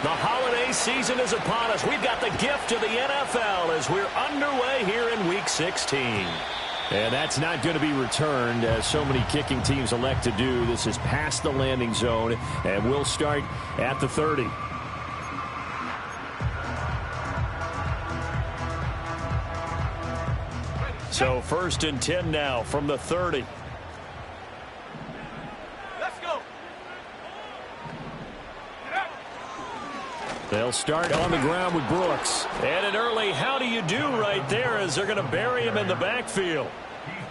The holiday season is upon us. We've got the gift of the NFL as we're underway here in Week 16. And that's not going to be returned, as so many kicking teams elect to do. This is past the landing zone, and we'll start at the 30. So 1st and 10 now from the 30. Let's go. They'll start on the ground with Brooks. And an early how do you do right there as they're going to bury him in the backfield.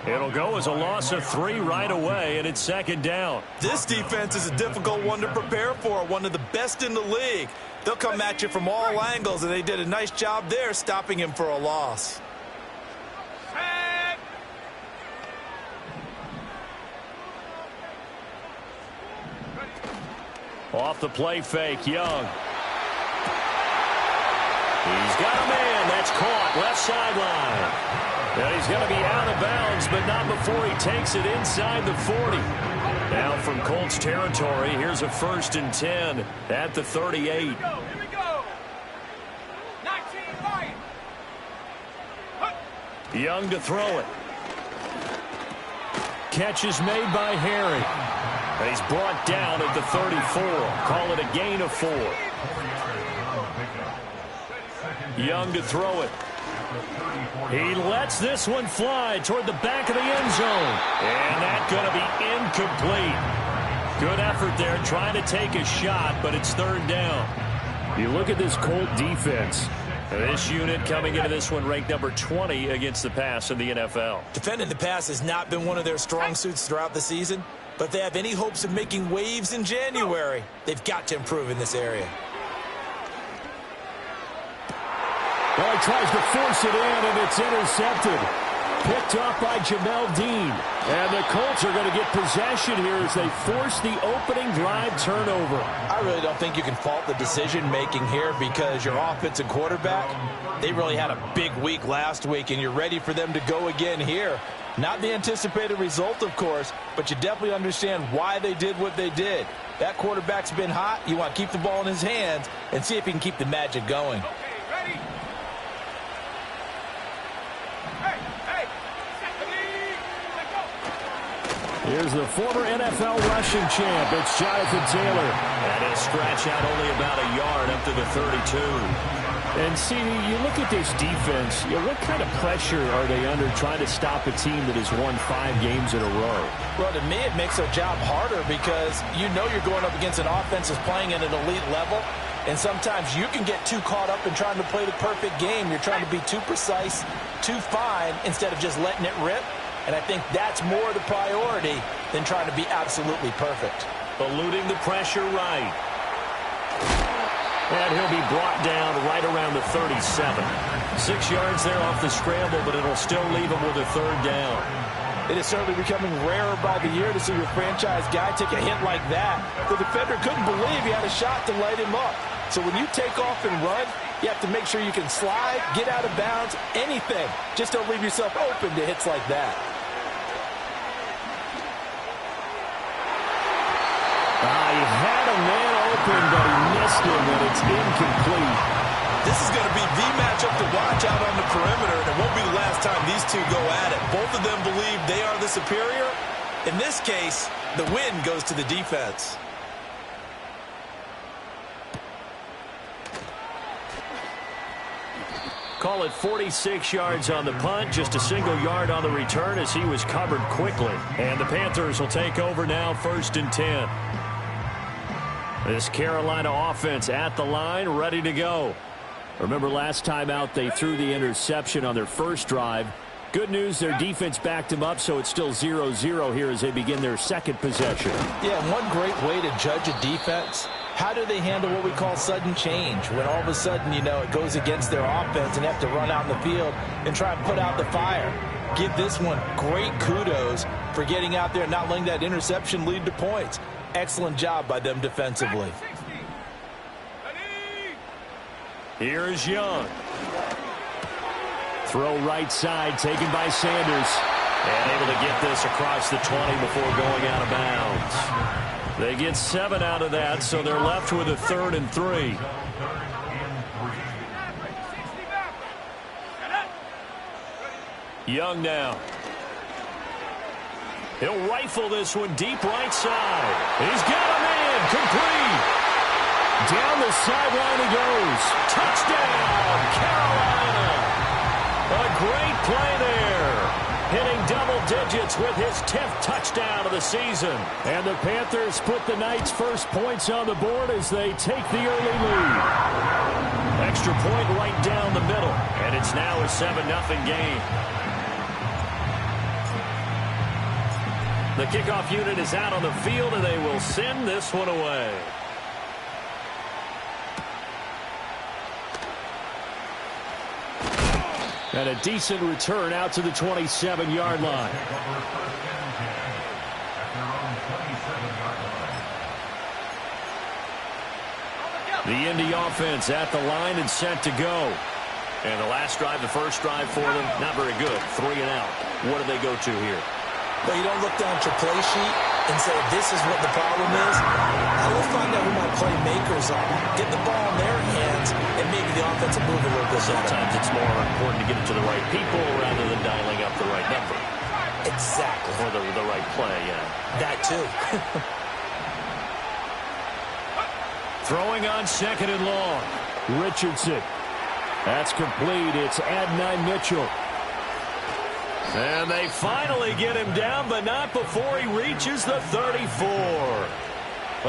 It'll go as a loss of 3 right away, and it's 2nd down. This defense is a difficult one to prepare for, one of the best in the league. They'll come at you from all angles, and they did a nice job there stopping him for a loss. Off the play fake, Young. He's got a man. That's caught. Left sideline. And he's going to be out of bounds, but not before he takes it inside the 40. Now from Colts territory, here's a 1st and 10 at the 38. Here we go. 19 right. Young to throw it. Catch is made by Harry. And he's brought down at the 34. Call it a gain of 4. Young to throw it. He lets this one fly toward the back of the end zone. And that's going to be incomplete. Good effort there trying to take a shot, but it's 3rd down. You look at this Colt defense. This unit coming into this one ranked number 20 against the pass in the NFL. Defending the pass has not been one of their strong suits throughout the season, but if they have any hopes of making waves in January, they've got to improve in this area. Well, he tries to force it in, and it's intercepted. Picked off by Jamel Dean. And the Colts are going to get possession here as they force the opening drive turnover. I really don't think you can fault the decision-making here because your offensive quarterback, they really had a big week last week, and you're ready for them to go again here. Not the anticipated result, of course, but you definitely understand why they did what they did. That quarterback's been hot. You want to keep the ball in his hands and see if he can keep the magic going. Here's the former NFL rushing champ. It's Jonathan Taylor. And he'll scratch out only about a yard up to the 32. And see, you look at this defense, what kind of pressure are they under trying to stop a team that has won 5 games in a row? Well, to me, it makes their job harder because you know you're going up against an offense that's playing at an elite level. And sometimes you can get too caught up in trying to play the perfect game. You're trying to be too precise, too fine, instead of just letting it rip. And I think that's more the priority than trying to be absolutely perfect. Eluding the pressure right. And he'll be brought down right around the 37. 6 yards there off the scramble, but it'll still leave him with a 3rd down. It is certainly becoming rarer by the year to see your franchise guy take a hit like that. The defender couldn't believe he had a shot to light him up. So when you take off and run, you have to make sure you can slide, get out of bounds, anything. Just don't leave yourself open to hits like that. He had a man open, but he missed him, and it's incomplete. This is going to be the matchup to watch out on the perimeter, and it won't be the last time these two go at it. Both of them believe they are the superior. In this case, the win goes to the defense. Call it 46 yards on the punt, just a single yard on the return as he was covered quickly. And the Panthers will take over now, 1st and 10. This Carolina offense at the line, ready to go. Remember last time out they threw the interception on their first drive. Good news, their defense backed them up, so it's still 0-0 here as they begin their 2nd possession. Yeah, and one great way to judge a defense, how do they handle what we call sudden change? When all of a sudden, you know, it goes against their offense and they have to run out in the field and try and put out the fire. Give this one great kudos for getting out there and not letting that interception lead to points. Excellent job by them defensively. Here's Young. Throw right side, taken by Sanders. And able to get this across the 20 before going out of bounds. They get 7 out of that, so they're left with a 3rd and 3. Young now. He'll rifle this one deep right side. He's got a man. Complete. Down the sideline he goes. Touchdown, Carolina. A great play there. Hitting double digits with his 10th touchdown of the season. And the Panthers put the Knights' first points on the board as they take the early lead. Extra point right down the middle. And it's now a 7-0 game. The kickoff unit is out on the field, and they will send this one away. And a decent return out to the 27-yard line. The Indy offense at the line and set to go. And the last drive, the first drive for them, not very good. 3 and out. What do they go to here? Well, you don't look down at your play sheet and say, this is what the problem is. Now we'll find out who my playmakers are. Get the ball in their hands, and maybe the offense will move a little bit better. Sometimes it's more important to get it to the right people rather than dialing up the right number. Exactly. Or the right play, yeah. That too. Throwing on 2nd and long. Richardson. That's complete. It's Adonai Mitchell. And they finally get him down, but not before he reaches the 34.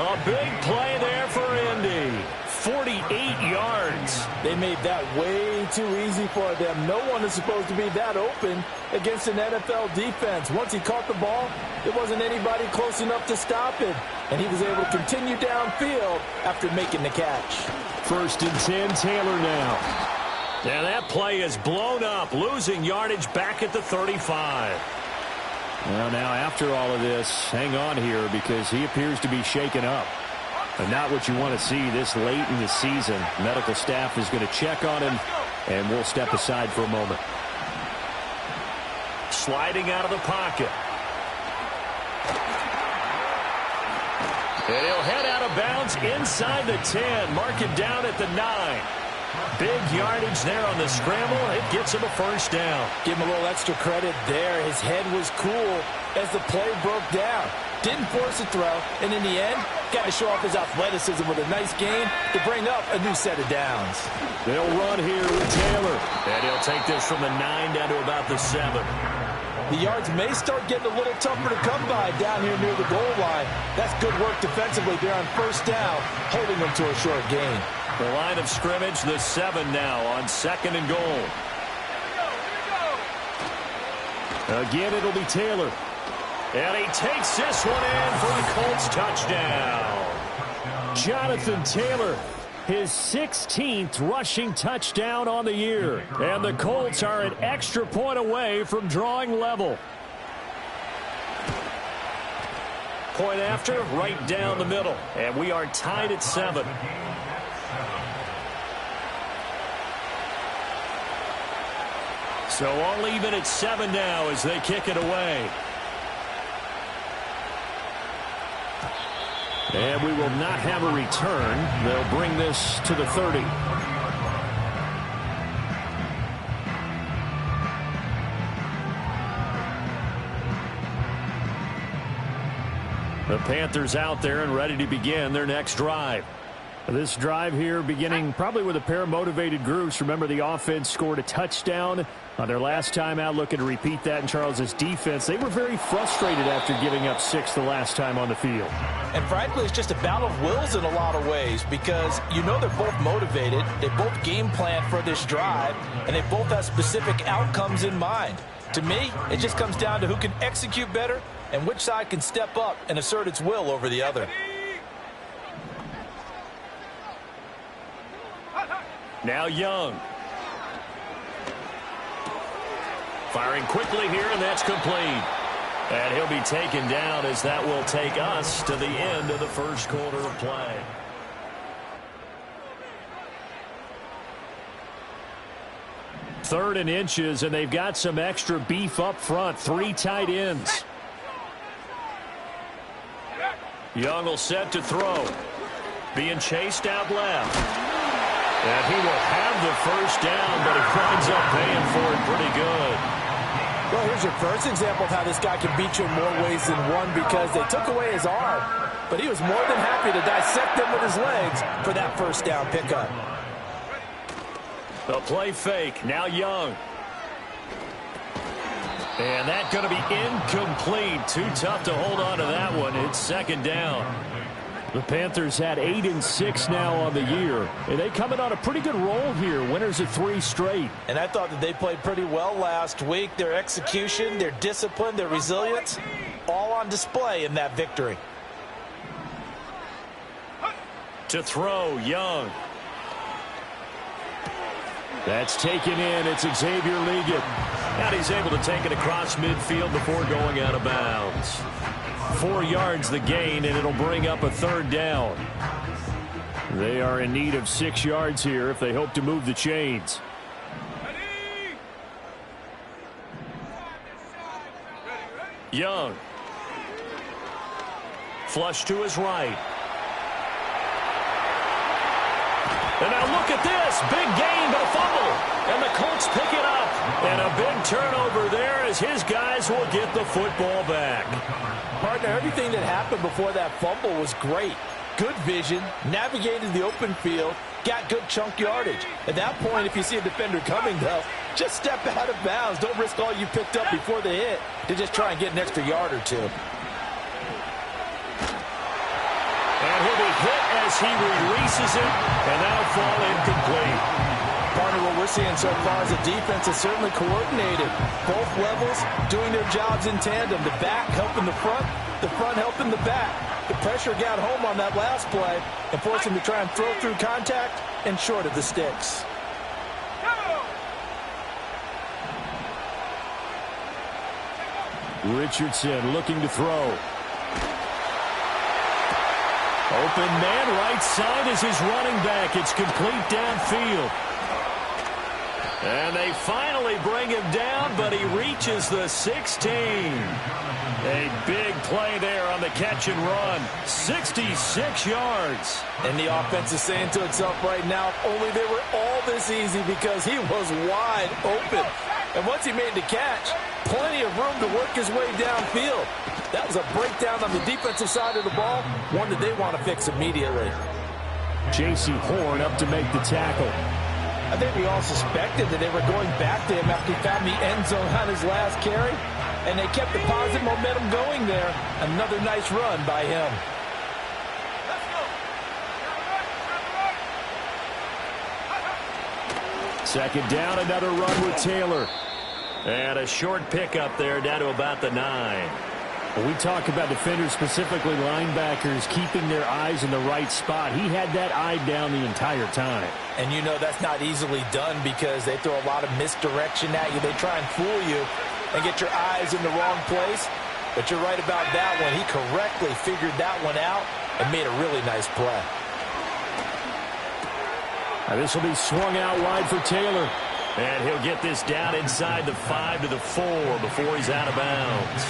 A big play there for Indy. 48 yards. They made that way too easy for them. No one is supposed to be that open against an NFL defense. Once he caught the ball, there wasn't anybody close enough to stop it. And he was able to continue downfield after making the catch. 1st and 10, Taylor now. And that play is blown up, losing yardage back at the 35. Well, now after all of this, hang on here because he appears to be shaken up. And not what you want to see this late in the season. Medical staff is going to check on him, and we'll step aside for a moment. Sliding out of the pocket. And he'll head out of bounds inside the 10. Mark it down at the 9. Big yardage there on the scramble. It gets him a first down. Give him a little extra credit there. His head was cool as the play broke down. Didn't force a throw, and in the end, got to show off his athleticism with a nice gain to bring up a new set of downs. They'll run here with Taylor. And he'll take this from the 9 down to about the 7. The yards may start getting a little tougher to come by down here near the goal line. That's good work defensively there on first down, holding them to a short gain. The line of scrimmage, the 7 now on 2nd and goal. Again, it'll be Taylor. And he takes this one in for the Colts touchdown. Jonathan Taylor, his 16th rushing touchdown on the year. And the Colts are an extra point away from drawing level. Point after, right down the middle. And we are tied at 7. So all even at 7 now as they kick it away. And we will not have a return. They'll bring this to the 30. The Panthers out there and ready to begin their next drive. This drive here beginning probably with a pair of motivated groups. Remember, the offense scored a touchdown on their last time out, looking to repeat that in Charles's defense. They were very frustrated after giving up 6 the last time on the field. And frankly, it's just a battle of wills in a lot of ways because you know they're both motivated. They both game plan for this drive, and they both have specific outcomes in mind. To me, it just comes down to who can execute better and which side can step up and assert its will over the other. Now Young. Firing quickly here, and that's complete. And he'll be taken down as that will take us to the end of the first quarter of play. Third and inches, and they've got some extra beef up front. 3 tight ends. Young will set to throw. Being chased out left. And he will have the first down, but he winds up paying for it pretty good. Well, here's your first example of how this guy can beat you in more ways than one, because they took away his arm, but he was more than happy to dissect them with his legs for that first down pickup. The play fake. Now Young. And that's going to be incomplete. Too tough to hold on to that one. It's second down. The Panthers had 8-6 now on the year, and they come in on a pretty good roll here. Winners of 3 straight. And I thought that they played pretty well last week. Their execution, their discipline, their resilience, all on display in that victory. To throw, Young. That's taken in. It's Xavier Liggett. And he's able to take it across midfield before going out of bounds. 4 yards the gain, and it'll bring up a third down. They are in need of 6 yards here if they hope to move the chains. Young. Flush to his right. And now look at this. Big gain, but a fumble. And the Colts pick it up. And a big turnover there as his guys will get the football back. Partner, everything that happened before that fumble was great. Good vision, navigated the open field, got good chunk yardage. At that point, if you see a defender coming, though, just step out of bounds. Don't risk all you picked up before the hit to just try and get an extra yard or two. And he'll be hit as he releases it, and that'll fall incomplete. Partner, what we're seeing so far is the defense is certainly coordinated. Both levels doing their jobs in tandem. The back helping the front helping the back. The pressure got home on that last play and forced him to try and throw through contact and short of the sticks. Richardson looking to throw. Open man right side is his running back. It's complete downfield. And they finally bring him down, but he reaches the 16. A big play there on the catch and run. 66 yards. And the offense is saying to itself right now, if only they were all this easy, because he was wide open. And once he made the catch, plenty of room to work his way downfield. That was a breakdown on the defensive side of the ball, one that they want to fix immediately. J.C. Horn up to make the tackle. I think we all suspected that they were going back to him after he found the end zone on his last carry, and they kept the positive momentum going there. Another nice run by him. Second down, another run with Taylor. And a short pickup there down to about the 9. When we talk about defenders, specifically linebackers, keeping their eyes in the right spot, he had that eye down the entire time. And you know that's not easily done because they throw a lot of misdirection at you. They try and fool you and get your eyes in the wrong place. But you're right about that one. He correctly figured that one out and made a really nice play. Now this will be swung out wide for Taylor. And he'll get this down inside the 5 to the 4 before he's out of bounds.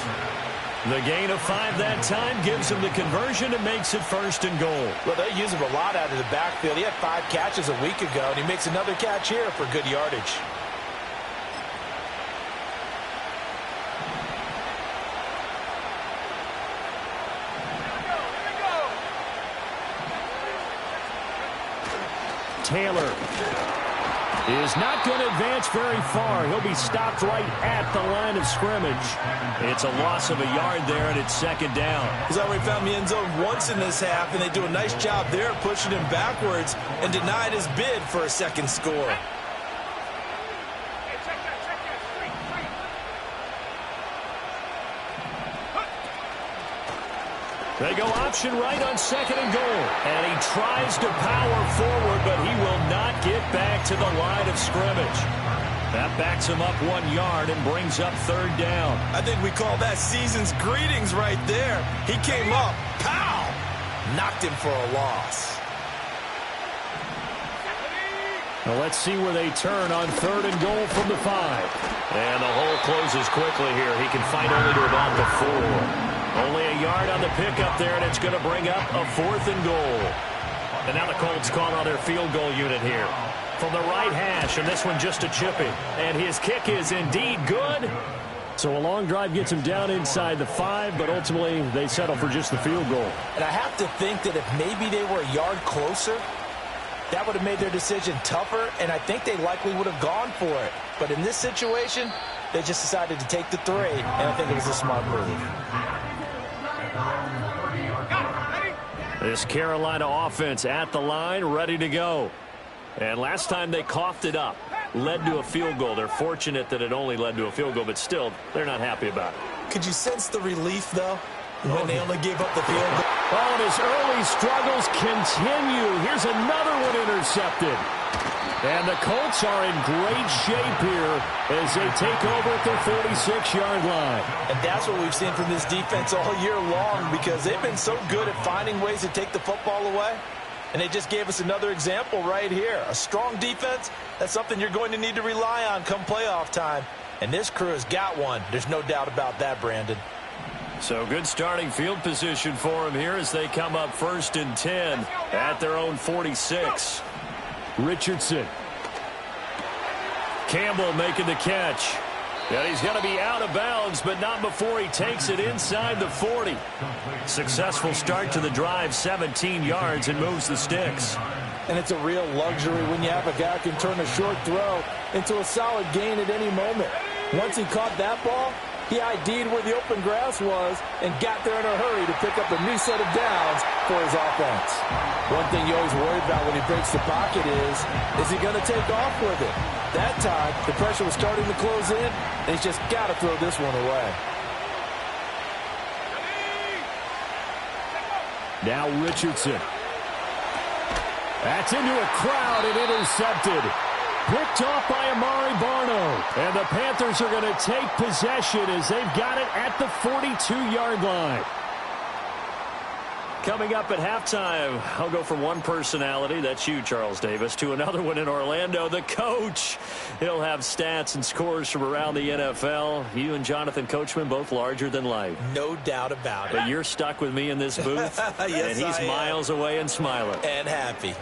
The gain of 5 that time gives him the conversion and makes it first and goal. Well, they use him a lot out of the backfield. He had 5 catches a week ago, and he makes another catch here for good yardage. Taylor is not going to advance very far. He'll be stopped right at the line of scrimmage. It's a loss of a yard there, and it's second down. He's already found the end zone once in this half, and they do a nice job there pushing him backwards and denied his bid for a second score. They go option right on second and goal. And he tries to power forward, but he will not get back to the line of scrimmage. That backs him up 1 yard and brings up third down. I think we call that season's greetings right there. He came up, pow, knocked him for a loss. Now let's see where they turn on third and goal from the 5. And the hole closes quickly here. He can fight only to about the 4. Only a yard on the pickup there, and it's going to bring up a 4th and goal. And now the Colts call on their field goal unit here. From the right hash, and this one just a chipping. And his kick is indeed good. So a long drive gets him down inside the 5, but ultimately they settle for just the field goal. And I have to think that if maybe they were a yard closer, that would have made their decision tougher, and I think they likely would have gone for it. But in this situation, they just decided to take the 3, and I think it was a smart move. This Carolina offense at the line, ready to go. And last time they coughed it up, led to a field goal. They're fortunate that it only led to a field goal, but still, they're not happy about it. Could you sense the relief, though, when they only gave up the field goal? Oh, and his early struggles continue. Here's another one intercepted. And the Colts are in great shape here as they take over at their 46-yard line. And that's what we've seen from this defense all year long, because they've been so good at finding ways to take the football away. And they just gave us another example right here. A strong defense, that's something you're going to need to rely on come playoff time. And this crew has got one. There's no doubt about that, Brandon. So good starting field position for them here as they come up 1st and 10 at their own 46. Richardson. Campbell making the catch. And he's going to be out of bounds, but not before he takes it inside the 40. Successful start to the drive, 17 yards, and moves the sticks. And it's a real luxury when you have a guy who can turn a short throw into a solid gain at any moment. Once he caught that ball, he ID'd where the open grass was and got there in a hurry to pick up a new set of downs for his offense. One thing you always worry about when he breaks the pocket is he going to take off with it? That time, the pressure was starting to close in, and he's just got to throw this one away. Now Richardson. That's into a crowd and intercepted. Picked off by Amari Barno. And the Panthers are going to take possession as they've got it at the 42-yard line. Coming up at halftime, I'll go from one personality, that's you, Charles Davis, to another one in Orlando, the coach. He'll have stats and scores from around the NFL. You and Jonathan Coachman, both larger than life. No doubt about it. But you're stuck with me in this booth, yes, and he's miles away and smiling. And happy.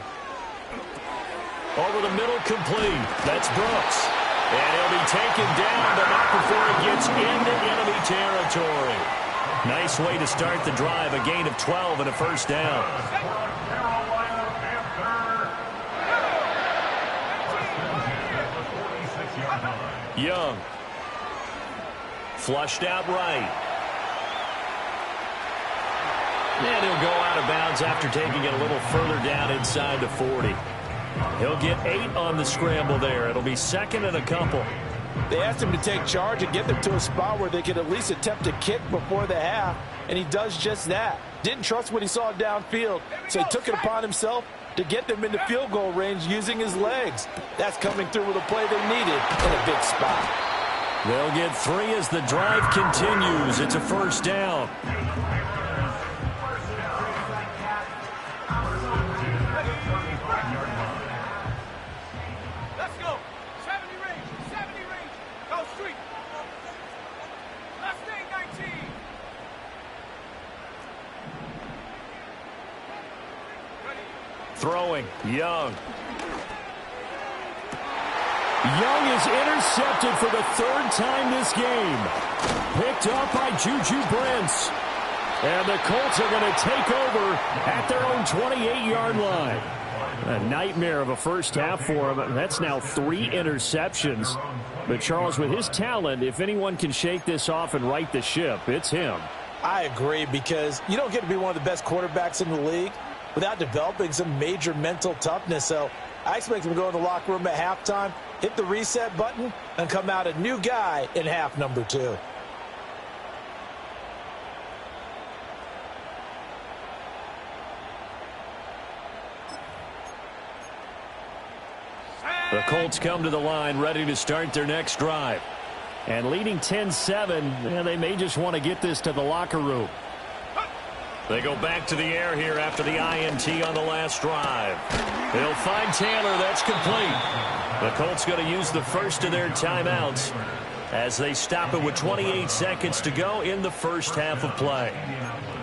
Over the middle, complete. That's Brooks. And he'll be taken down, but not before it gets into enemy territory. Nice way to start the drive. A gain of 12 and a first down. Young. Flushed out right. And he'll go out of bounds after taking it a little further down inside the 40. He'll get 8 on the scramble there. It'll be 2nd and a couple. They asked him to take charge and get them to a spot where they could at least attempt a kick before the half, and he does just that. Didn't trust what he saw downfield, so he took it upon himself to get them into field goal range using his legs. That's coming through with a play they needed in a big spot. They'll get 3 as the drive continues. It's a first down. Throwing, Young. Young is intercepted for the 3rd time this game. Picked up by Juju Brents. And the Colts are going to take over at their own 28-yard line. A nightmare of a first half for him. That's now 3 interceptions. But Charles, with his talent, if anyone can shake this off and right the ship, it's him. I agree, because you don't get to be one of the best quarterbacks in the league without developing some major mental toughness. So I expect him to go in the locker room at halftime, hit the reset button, and come out a new guy in half number 2. The Colts come to the line ready to start their next drive. And leading 10-7, and they may just want to get this to the locker room. They go back to the air here after the INT on the last drive. They'll find Taylor. That's complete. The Colts going to use the first of their timeouts. as they stop it with 28 seconds to go in the first half of play.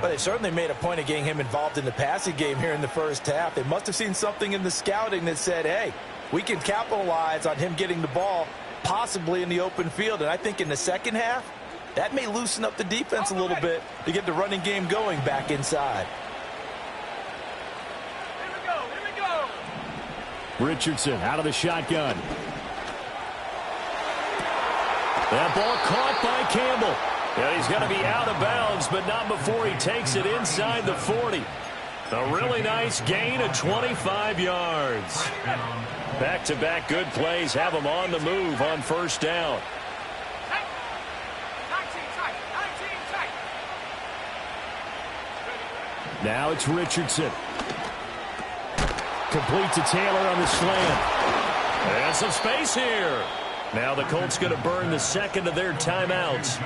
But they certainly made a point of getting him involved in the passing game here in the first half. They must have seen something in the scouting that said, hey, we can capitalize on him getting the ball possibly in the open field. And I think in the second half, that may loosen up the defense a little bit to get the running game going back inside. Here we go. Richardson out of the shotgun. That ball caught by Campbell. Yeah, he's going to be out of bounds, but not before he takes it inside the 40. A really nice gain of 25 yards. Back-to-back good plays have him on the move on first down. Now it's Richardson. Complete to Taylor on the slant. And some space here. Now the Colts going to burn the second of their timeouts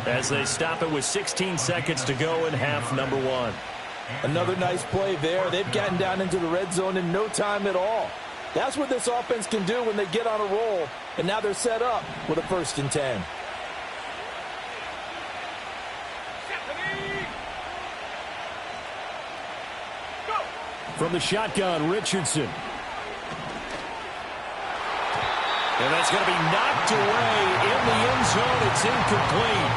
as they stop it with 16 seconds to go in half number one. Another nice play there. They've gotten down into the red zone in no time at all. That's what this offense can do when they get on a roll. And now they're set up with a 1st and 10. From the shotgun, Richardson. And that's going to be knocked away in the end zone. It's incomplete.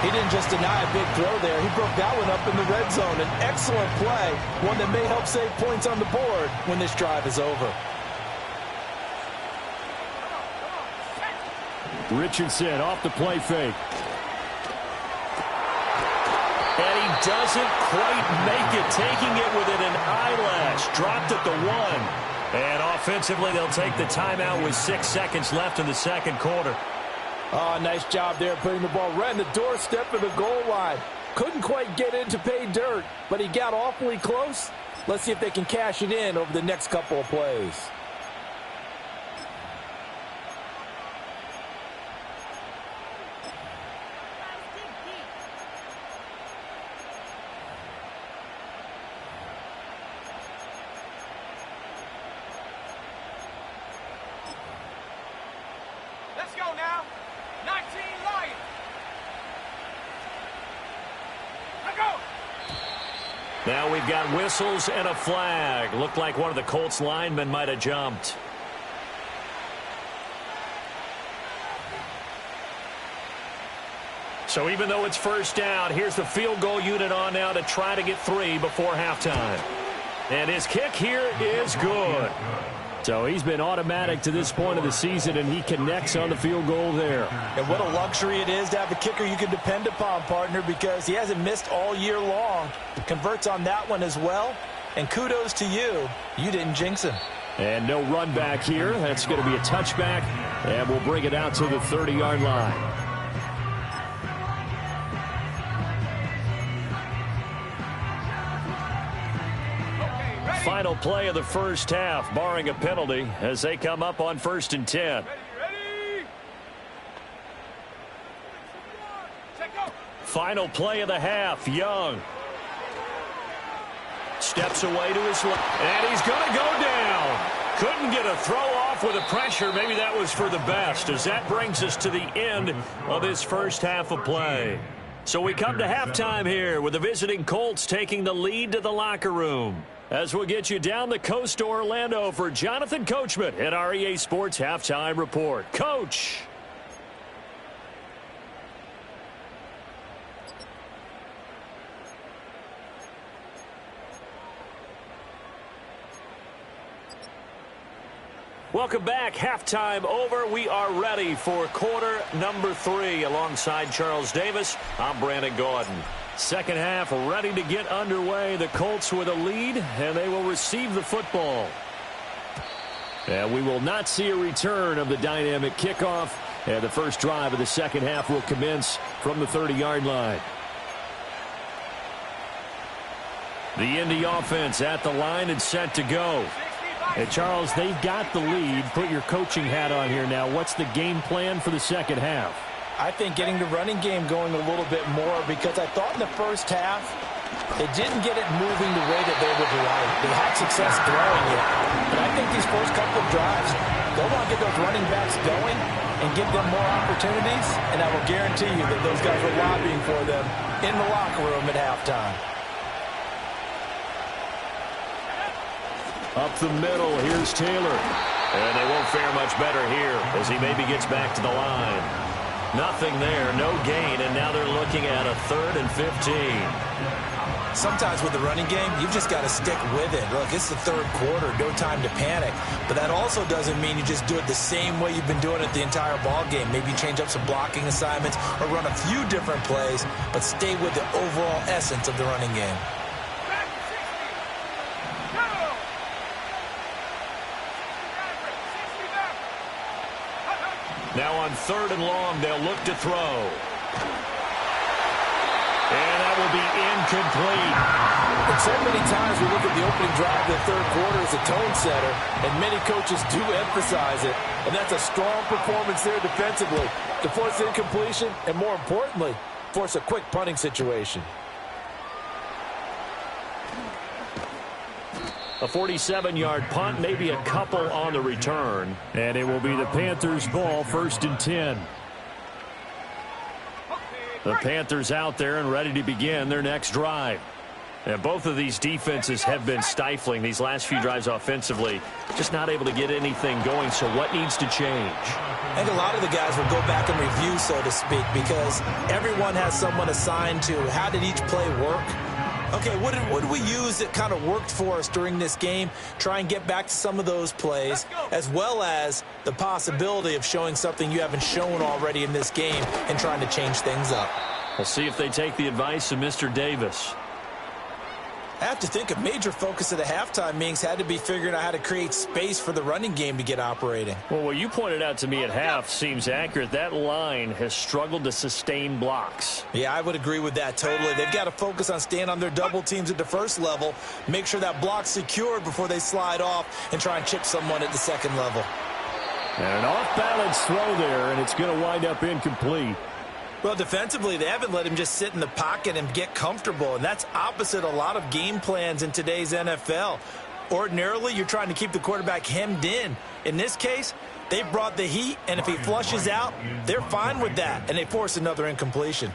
He didn't just deny a big throw there. He broke that one up in the red zone. An excellent play, one that may help save points on the board when this drive is over. Richardson off the play fake. And he doesn't quite make it, taking it within an eyelash. Dropped at the 1. And offensively, they'll take the timeout with 6 seconds left in the second quarter. Oh, nice job there putting the ball right in the doorstep of the goal line. Couldn't quite get in to pay dirt, but he got awfully close. Let's see if they can cash it in over the next couple of plays. Let's go now. 19 Lions. Let's go. Now we've got whistles and a flag. Looked like one of the Colts linemen might have jumped. So even though it's first down, here's the field goal unit on now to try to get 3 before halftime. And his kick here is good. So he's been automatic to this point of the season, and he connects on the field goal there. And what a luxury it is to have a kicker you can depend upon, partner, because he hasn't missed all year long. Converts on that one as well. And kudos to you. You didn't jinx him. And no run back here. That's going to be a touchback, and we'll bring it out to the 30-yard line. Final play of the first half, barring a penalty, as they come up on 1st and 10. Ready? Check go. Final play of the half, Young. Steps away to his left, and he's going to go down. Couldn't get a throw off with the pressure. Maybe that was for the best, as that brings us to the end of this first half of play. So we come to halftime here with the visiting Colts taking the lead to the locker room. As we'll get you down the coast to Orlando for Jonathan Coachman at our EA Sports Halftime Report. Coach. Welcome back. Halftime over. We are ready for quarter number 3. Alongside Charles Davis, I'm Brandon Gaudin. Second half ready to get underway. The Colts with a lead, and they will receive the football. And we will not see a return of the dynamic kickoff. And the first drive of the second half will commence from the 30-yard line. The Indy offense at the line and set to go. Hey, Charles, they've got the lead. Put your coaching hat on here now. What's the game plan for the second half? I think getting the running game going a little bit more, because I thought in the first half they didn't get it moving the way that they would like. They had success throwing it. But I think these first couple of drives, they'll want to get those running backs going and give them more opportunities, and I will guarantee you that those guys were lobbying for them in the locker room at halftime. Up the middle, here's Taylor. And they won't fare much better here as he maybe gets back to the line. Nothing there, no gain, and now they're looking at a 3rd and 15. Sometimes with the running game, you've just got to stick with it. Look, it's the 3rd quarter, no time to panic. But that also doesn't mean you just do it the same way you've been doing it the entire ball game. Maybe change up some blocking assignments or run a few different plays, but stay with the overall essence of the running game. Now on 3rd and long, they'll look to throw. And that will be incomplete. And so many times we look at the opening drive of the 3rd quarter as a tone setter, and many coaches do emphasize it. And that's a strong performance there defensively to force incompletion and, more importantly, force a quick punting situation. A 47-yard punt, maybe a couple on the return. And it will be the Panthers' ball, 1st and 10. The Panthers out there and ready to begin their next drive. And both of these defenses have been stifling these last few drives offensively. Just not able to get anything going, so what needs to change? I think a lot of the guys will go back and review, so to speak, because everyone has someone assigned to how did each play work. Okay, what did we use that kind of worked for us during this game? Try and get back to some of those plays, as well as the possibility of showing something you haven't shown already in this game and trying to change things up. We'll see if they take the advice of Mr. Davis. I have to think a major focus of the halftime meetings had to be figuring out how to create space for the running game to get operating. Well, what you pointed out to me at half seems accurate. That line has struggled to sustain blocks. Yeah, I would agree with that totally. They've got to focus on staying on their double teams at the first level, make sure that block's secured before they slide off and try and chip someone at the second level. And an off-balance throw there, and it's going to wind up incomplete. Well, defensively, they haven't let him just sit in the pocket and get comfortable, and that's opposite a lot of game plans in today's NFL. Ordinarily, you're trying to keep the quarterback hemmed in. In this case, they brought the heat, and if he flushes out, they're fine with that, and they force another incompletion.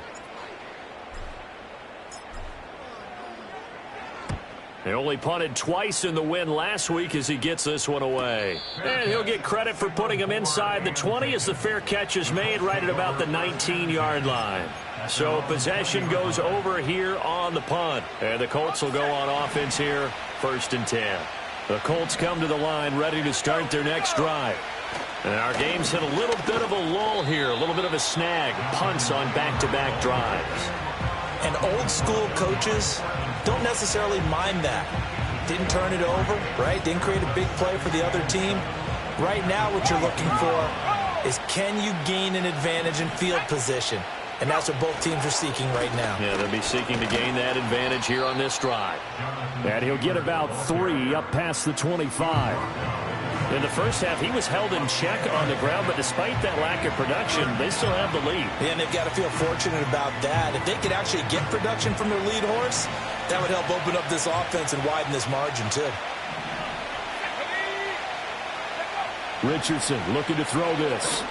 They only punted twice in the win last week as he gets this one away. And he'll get credit for putting him inside the 20 as the fair catch is made right at about the 19-yard line. So possession goes over here on the punt. And the Colts will go on offense here, 1st and 10. The Colts come to the line ready to start their next drive. And our game's hit a little bit of a lull here, a little bit of a snag. Punts on back-to-back drives. And old-school coaches don't necessarily mind that. Didn't turn it over, right? Didn't create a big play for the other team. Right now what you're looking for is can you gain an advantage in field position? And that's what both teams are seeking right now. Yeah, they'll be seeking to gain that advantage here on this drive. And he'll get about 3 up past the 25. In the first half, he was held in check on the ground, but despite that lack of production, they still have the lead. Yeah, and they've got to feel fortunate about that. If they could actually get production from their lead horse, that would help open up this offense and widen this margin, too. Richardson looking to throw this.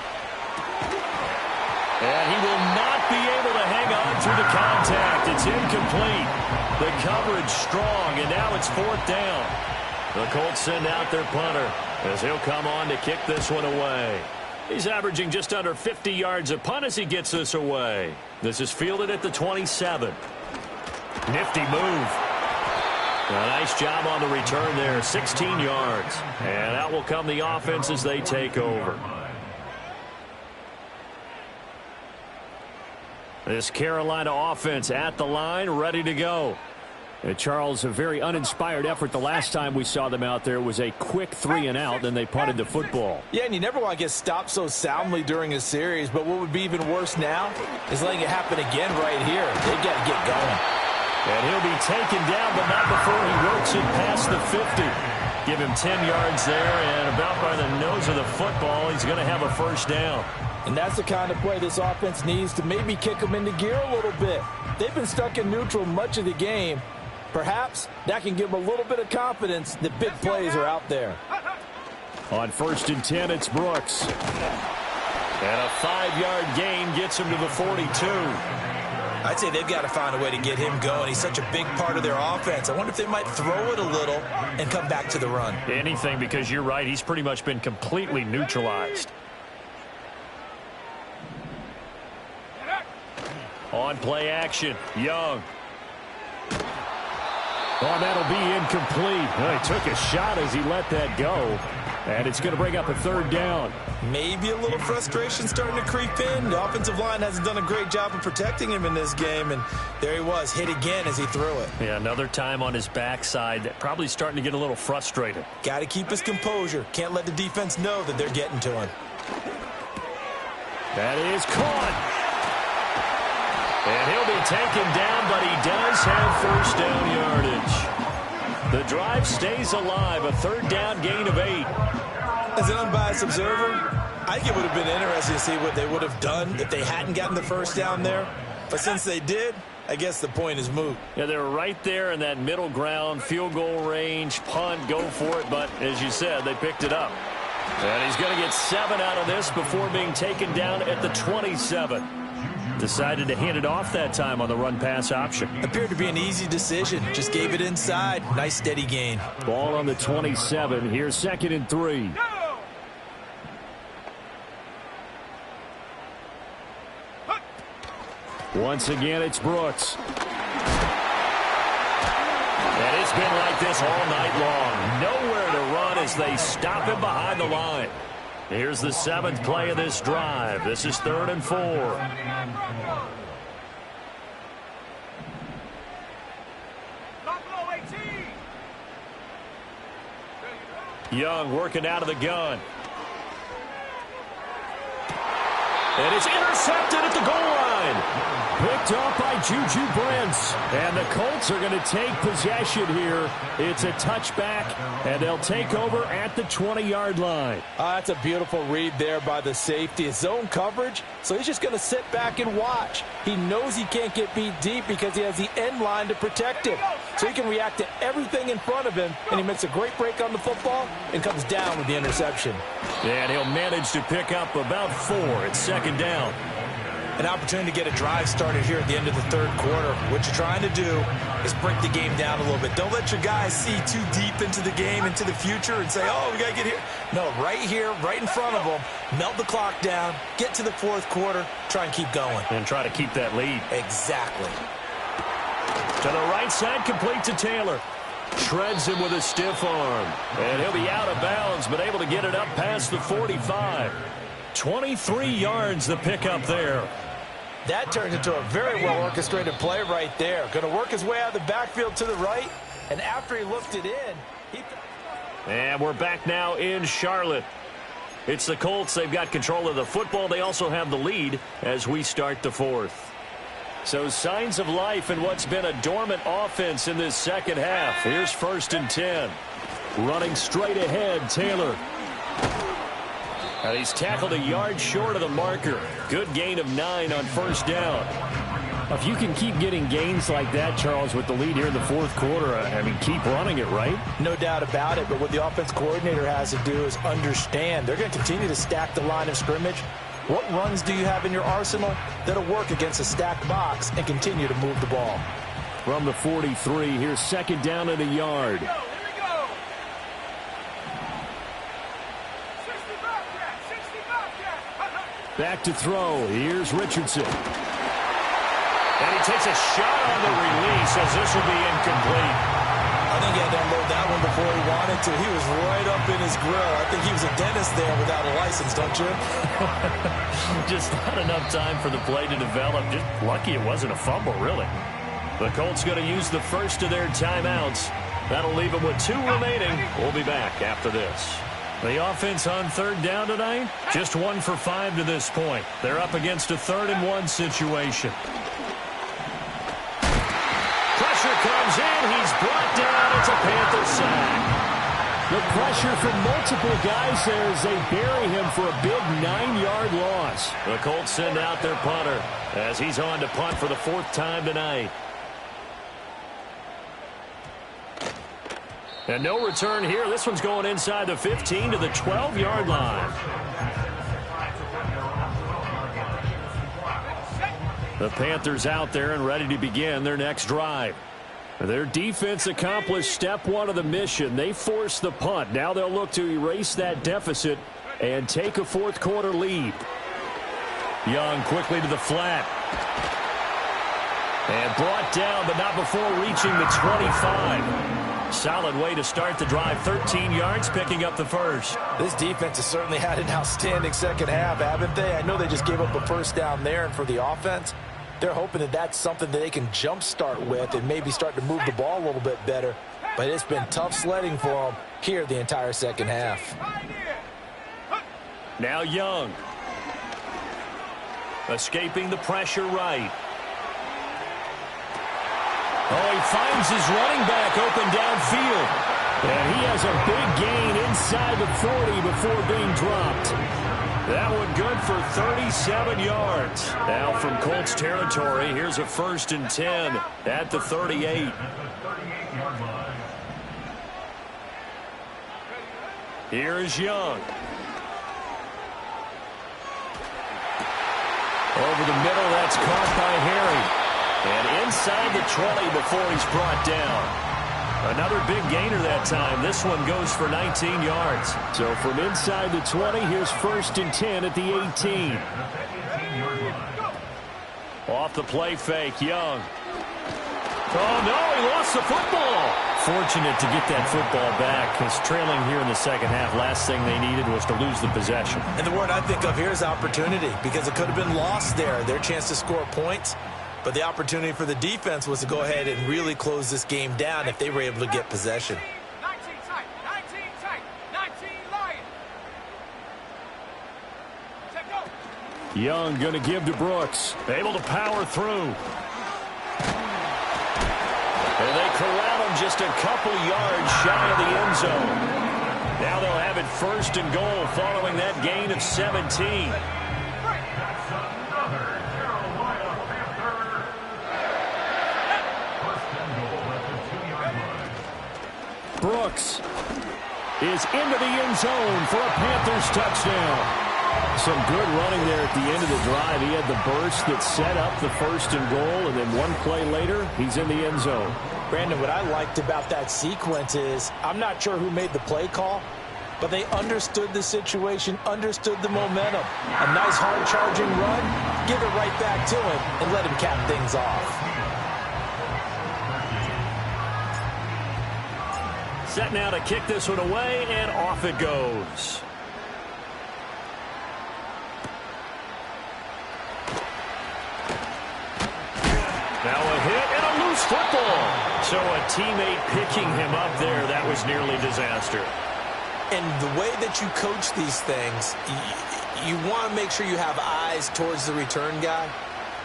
And he will not be able to hang on through the contact. It's incomplete. The coverage strong, and now it's 4th down. The Colts send out their punter as he'll come on to kick this one away. He's averaging just under 50 yards a punt as he gets this away. This is fielded at the 27. Nifty move. A nice job on the return there, 16 yards. And out will come the offense as they take over. This Carolina offense at the line, ready to go. Charles, a very uninspired effort the last time we saw them out there. It was a quick 3 and out, then they punted the football. Yeah, and you never want to get stopped so soundly during a series, but what would be even worse now is letting it happen again right here. They've got to get going. And he'll be taken down, but not before he works it past the 50. Give him 10 yards there, and about by the nose of the football, he's going to have a 1st down. And that's the kind of play this offense needs to maybe kick them into gear a little bit. They've been stuck in neutral much of the game. Perhaps that can give them a little bit of confidence that big plays are out there. On 1st and 10, it's Brooks. And a 5-yard gain gets him to the 42. I'd say they've got to find a way to get him going. He's such a big part of their offense. I wonder if they might throw it a little and come back to the run. Anything, because you're right. He's pretty much been completely neutralized. On play action, Young. Oh, that'll be incomplete. Well, he took a shot as he let that go. And it's going to bring up a 3rd down. Maybe a little frustration starting to creep in. The offensive line hasn't done a great job of protecting him in this game. And there he was, hit again as he threw it. Yeah, another time on his backside. Probably starting to get a little frustrated. Got to keep his composure. Can't let the defense know that they're getting to him. That is caught. And he'll be taken down, but he does have 1st down yardage. The drive stays alive, a 3rd down gain of 8. As an unbiased observer, I think it would have been interesting to see what they would have done if they hadn't gotten the 1st down there. But since they did, I guess the point is moot. Yeah, they're right there in that middle ground, field goal range, punt, go for it. But as you said, they picked it up. And he's going to get 7 out of this before being taken down at the 27. Decided to hand it off that time on the run-pass option. Appeared to be an easy decision. Just gave it inside. Nice steady gain. Ball on the 27. Here's 2nd and 3. Once again, it's Brooks. And it's been like this all night long. Nowhere to run as they stop him behind the line. Here's the 7th play of this drive. This is 3rd and 4. Young working out of the gun. And it's intercepted at the goal line. Picked off by Juju Brents. And the Colts are going to take possession here. It's a touchback, and they'll take over at the 20-yard line. That's a beautiful read there by the safety. It's zone coverage, so he's just going to sit back and watch. He knows he can't get beat deep because he has the end line to protect him. So he can react to everything in front of him, and he makes a great break on the football and comes down with the interception. And he'll manage to pick up about 4 at 2nd down. An opportunity to get a drive started here at the end of the 3rd quarter. What you're trying to do is break the game down a little bit. Don't let your guys see too deep into the game, into the future, and say, oh, we got to get here. No, right here, right in front of them, melt the clock down, get to the 4th quarter, try and keep going. And try to keep that lead. Exactly. To the right side, complete to Taylor. Shreds him with a stiff arm. And he'll be out of bounds, but able to get it up past the 45. 23 yards the pickup there. That turns into a very well-orchestrated play right there. Going to work his way out of the backfield to the right, and after he looked it in, And we're back now in Charlotte. It's the Colts. They've got control of the football. They also have the lead as we start the 4th. So signs of life in what's been a dormant offense in this 2nd half. Here's 1st and 10. Running straight ahead, Taylor. And he's tackled a yard short of the marker. Good gain of 9 on 1st down. If you can keep getting gains like that, Charles, with the lead here in the 4th quarter, I mean, keep running it, right? No doubt about it, but what the offense coordinator has to do is understand. They're going to continue to stack the line of scrimmage. What runs do you have in your arsenal that'll work against a stacked box and continue to move the ball? From the 43, here's 2nd down and a yard. Back to throw. Here's Richardson. And he takes a shot on the release as this will be incomplete. I think he had to unload that one before he wanted to. He was right up in his grill. I think he was a dentist there without a license, don't you? Just not enough time for the play to develop. Just lucky it wasn't a fumble, really. The Colts going to use the first of their timeouts. That'll leave them with 2 remaining. We'll be back after this. The offense on 3rd down tonight, just 1 for 5 to this point. They're up against a 3rd and 1 situation. Pressure comes in. He's brought down. It's a Panther sack. The pressure from multiple guys there as they bury him for a big 9-yard loss. The Colts send out their punter as he's on to punt for the 4th time tonight. And no return here. This one's going inside the 15 to the 12-yard line. The Panthers out there and ready to begin their next drive. Their defense accomplished step one of the mission. They forced the punt. Now they'll look to erase that deficit and take a fourth quarter lead. Young quickly to the flat. And brought down, but not before reaching the 25. Solid way to start the drive. 13 yards, picking up the first. This defense has certainly had an outstanding second half, haven't they? I know they just gave up a first down there, and for the offense, they're hoping that that's something that they can jumpstart with and maybe start to move the ball a little bit better. But it's been tough sledding for them here the entire second half. Now Young. Escaping the pressure right. Oh, he finds his running back open downfield. And he has a big gain inside the 40 before being dropped. That one good for 37 yards. Now from Colts territory, here's a 1st and 10 at the 38. Here is Young. Over the middle, that's caught by Harry. And inside the 20 before he's brought down. Another big gainer that time. This one goes for 19 yards. So from inside the 20, here's 1st and 10 at the 18. Off the play fake, Young. Oh, no, he lost the football. Fortunate to get that football back, because trailing here in the second half, last thing they needed was to lose the possession. And the word I think of here is opportunity, because it could have been lost there, their chance to score points. But the opportunity for the defense was to go ahead and really close this game down if they were able to get possession. 19 tight, 19 tight, 19 Lions. Check go. Young going to give to Brooks. Able to power through. And they corral him just a couple yards shy of the end zone. Now they'll have it 1st and goal following that gain of 17. Brooks is into the end zone for a Panthers touchdown. Some good running there at the end of the drive. He had the burst that set up the 1st and goal, and then one play later, he's in the end zone. Brandon, what I liked about that sequence is I'm not sure who made the play call, but they understood the situation, understood the momentum. A nice hard-charging run, give it right back to him, and let him cap things off. Set now to kick this one away, and off it goes. Now a hit and a loose football. So a teammate picking him up there, that was nearly disaster. And the way that you coach these things, you want to make sure you have eyes towards the return guy,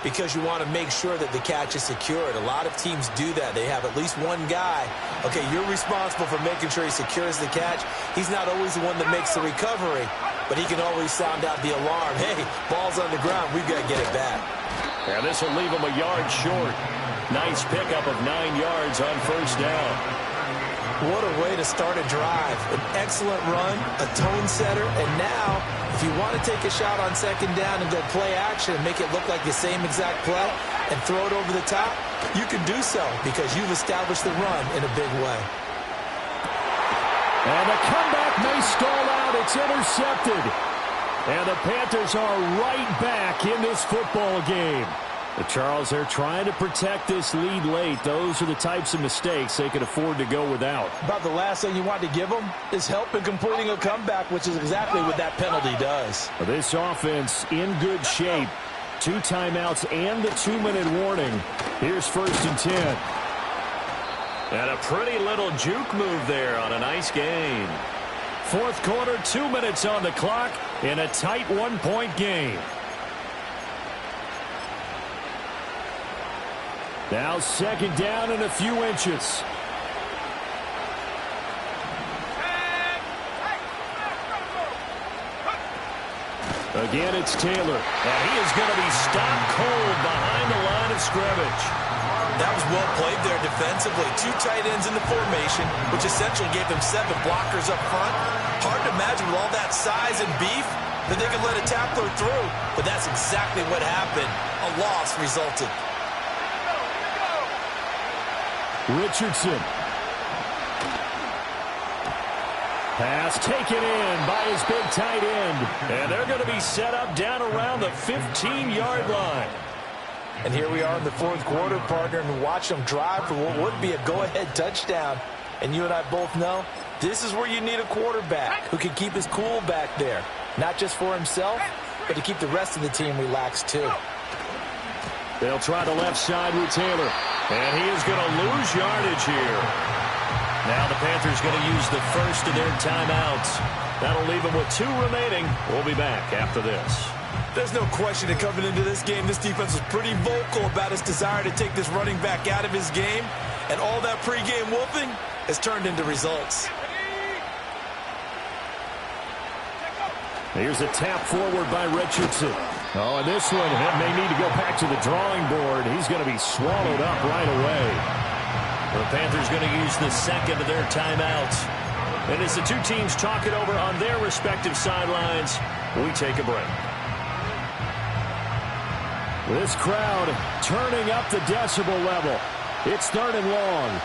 because you want to make sure that the catch is secured. A lot of teams do that. They have at least one guy. Okay, you're responsible for making sure he secures the catch. He's not always the one that makes the recovery, but he can always sound out the alarm. Hey, ball's on the ground. We've got to get it back. Yeah, this will leave him a yard short. Nice pickup of 9 yards on 1st down. What a way to start a drive. An excellent run, a tone setter, and now, if you want to take a shot on 2nd down and go play action and make it look like the same exact play and throw it over the top, you can do so because you've established the run in a big way. And the comeback may stall out. It's intercepted. And the Panthers are right back in this football game. Charles, they're trying to protect this lead late. Those are the types of mistakes they can afford to go without. About the last thing you want to give them is help in completing a comeback, which is exactly what that penalty does. This offense in good shape. 2 timeouts and the 2-minute warning. Here's 1st and 10. And a pretty little juke move there on a nice gain. 4th quarter, 2 minutes on the clock in a tight 1-point game. Now 2nd down and a few inches. Again, it's Taylor. And he is going to be stopped cold behind the line of scrimmage. That was well played there defensively. 2 tight ends in the formation, which essentially gave them 7 blockers up front. Hard to imagine with all that size and beef, that they could let a tackler through, but that's exactly what happened. A loss resulted. Richardson. Pass taken in by his big tight end. And they're going to be set up down around the 15-yard line. And here we are in the fourth quarter, partner, and watch them drive for what would be a go-ahead touchdown. And you and I both know this is where you need a quarterback who can keep his cool back there. Not just for himself, but to keep the rest of the team relaxed too. They'll try the left side with Taylor. And he is going to lose yardage here. Now the Panthers going to use the first of their timeouts. That'll leave them with 2 remaining. We'll be back after this. There's no question that coming into this game, this defense was pretty vocal about its desire to take this running back out of his game. And all that pregame whooping has turned into results. Here's a tap forward by Richardson. Oh, and this one may need to go back to the drawing board. He's going to be swallowed up right away. The Panthers going to use the second of their timeouts. And as the two teams talk it over on their respective sidelines, we take a break. This crowd turning up the decibel level. It's 3rd and long.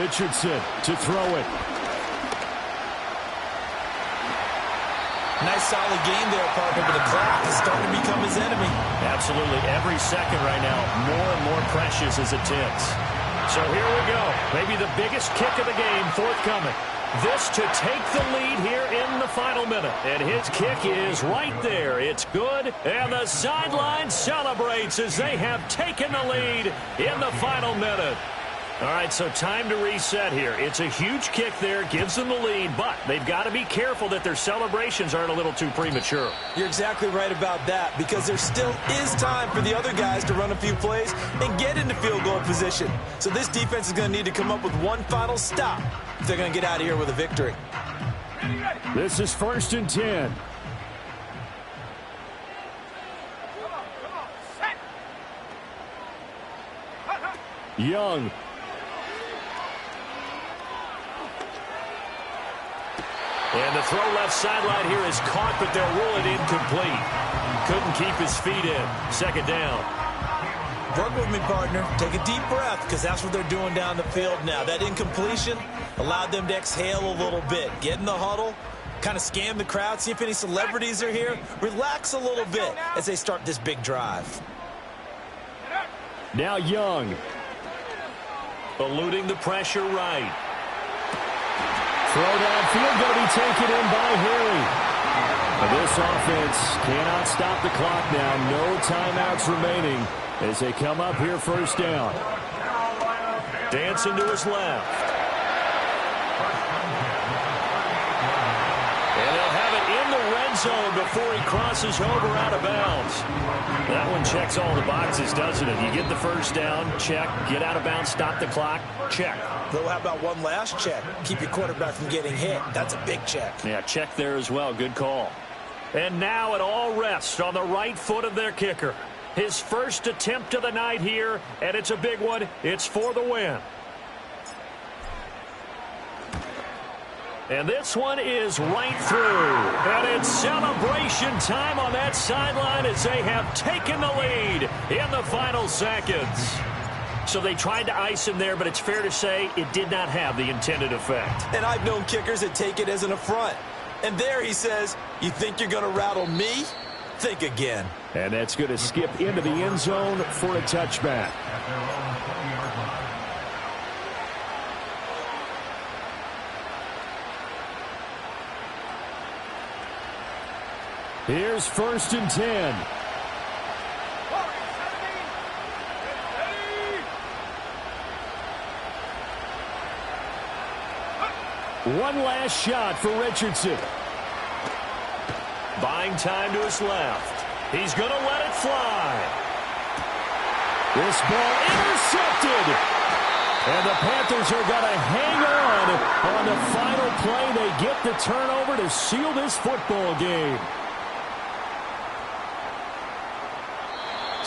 Richardson to throw it. Nice solid game there, partner, but the clock is starting to become his enemy. Absolutely. Every second right now, more and more precious as it ticks. So here we go. Maybe the biggest kick of the game forthcoming. This to take the lead here in the final minute. And his kick is right there. It's good. And the sideline celebrates as they have taken the lead in the final minute. All right, so time to reset here. It's a huge kick there, gives them the lead, but they've got to be careful that their celebrations aren't a little too premature. You're exactly right about that, because there still is time for the other guys to run a few plays and get into field goal position. So this defense is going to need to come up with one final stop if they're going to get out of here with a victory. This is 1st and 10. Young. And the throw left sideline here is caught, but they'll rule it incomplete. Couldn't keep his feet in. 2nd down. Work with me, partner. Take a deep breath, because that's what they're doing down the field now. That incompletion allowed them to exhale a little bit. Get in the huddle, kind of scan the crowd, see if any celebrities are here. Relax a little bit as they start this big drive. Now Young. Eluding the pressure right. Throw downfield going to be taken in by Harry. And this offense cannot stop the clock now. No timeouts remaining as they come up here 1st down. Dancing to his left. And they'll have it in the red zone before he crosses over out of bounds. That one checks all the boxes, doesn't it? You get the 1st down, check. Get out of bounds, stop the clock, check. Though, how about one last check? Keep your quarterback from getting hit. That's a big check. Yeah, check there as well. Good call. And now it all rests on the right foot of their kicker. His first attempt of the night here, and it's a big one. It's for the win. And this one is right through. And it's celebration time on that sideline as they have taken the lead in the final seconds. So they tried to ice him there, but it's fair to say it did not have the intended effect. And I've known kickers that take it as an affront. And there he says, you think you're going to rattle me? Think again. And that's going to skip into the end zone for a touchback. Here's 1st and 10. One last shot for Richardson. Buying time to his left. He's going to let it fly. This ball intercepted. And the Panthers are going to hang on the final play. They get the turnover to seal this football game.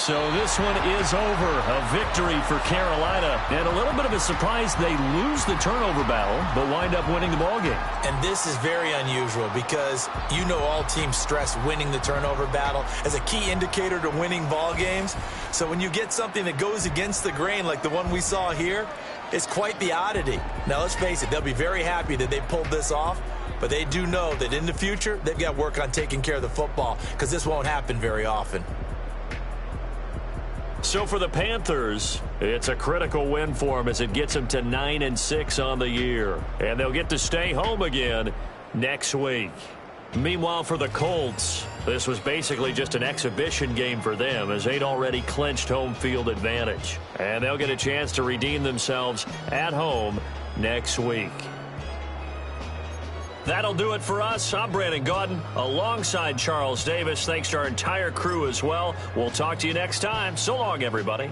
So this one is over. A victory for Carolina. And a little bit of a surprise, they lose the turnover battle, but wind up winning the ballgame. And this is very unusual because you know all teams stress winning the turnover battle as a key indicator to winning ball games. So when you get something that goes against the grain like the one we saw here, it's quite the oddity. Now, let's face it, they'll be very happy that they pulled this off, but they do know that in the future, they've got to work on taking care of the football because this won't happen very often. So for the Panthers, it's a critical win for them as it gets them to 9-6 on the year. And they'll get to stay home again next week. Meanwhile, for the Colts, this was basically just an exhibition game for them as they'd already clinched home field advantage. And they'll get a chance to redeem themselves at home next week. That'll do it for us. I'm Brandon Gaudin alongside Charles Davis. Thanks to our entire crew as well. We'll talk to you next time. So long, everybody.